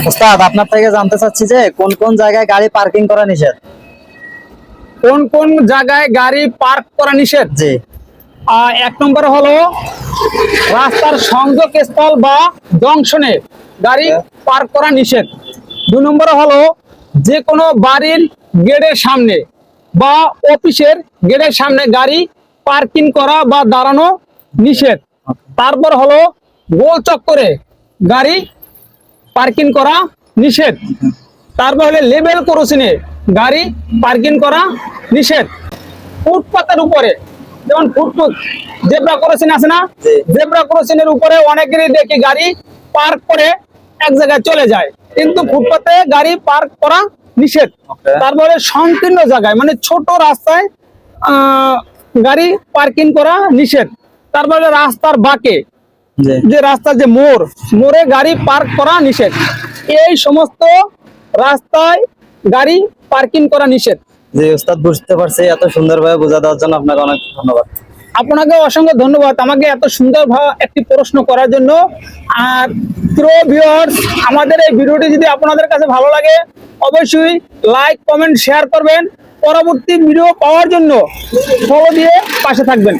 ওস্তাদ আপনার থেকে জানতে চাচ্ছি যে কোন কোন জায়গায় গাড়ি পার্কিং করা নিষেধ। কোন কোন জায়গায় গাড়ি পার্ক করা নিষেধ? জি। এক নম্বরে হলো রাস্তার সংযোগস্থল বা জংশনে গাড়ি পার্ক করা নিষেধ। 2 নম্বরে হলো যে কোনো বাড়ির গেটের সামনে বা অফিসের গেটের সামনে গাড়ি পার্কিং করা বা দাঁড়ানো নিষেধ। তারপর হলো গোল চক্করে গাড়ি পার্কিং করা নিষেধ। তারপর হলো লেভেল ক্রসিংয়ে গাড়ি পার্কিং করা নিষেধ। ফুটপাতের উপরে যেমন ফুটপাত জেব্রা ক্রসিং আছে না, জেব্রা ক্রসিং এর উপরে অনেকেরই দেখি গাড়ি পার্ক করে এক জায়গায় চলে যায়, কিন্তু ফুটপাতে গাড়ি পার্ক করা নিষেধ। তারপরে সংকীর্ণ জায়গায় মানে ছোট রাস্তায় গাড়ি পার্কিং করা নিষেধ। তারপরে রাস্তার বাঁকে যে রাস্তার যে মোড়ে গাড়ি পার্ক করা নিষেধ। এই সমস্ত রাস্তায় গাড়ি পার্কিং করা নিষেধ। জি ওস্তাদ, বুঝতে পারছি। এত সুন্দরভাবে বোঝা দেওয়ার জন্য আপনাকে অনেক ধন্যবাদ। আপনাকে অসংখ্য ধন্যবাদ আমাকে এত সুন্দরভাবে একটি প্রশ্ন করার জন্য। আর প্রিয় ভিউয়ার্স, আমাদের এই ভিডিওটি যদি আপনাদের কাছে ভালো লাগে অবশ্যই লাইক, কমেন্ট, শেয়ার করবেন। পরবর্তী ভিডিও পাওয়ার জন্য ফলো দিয়ে পাশে থাকবেন।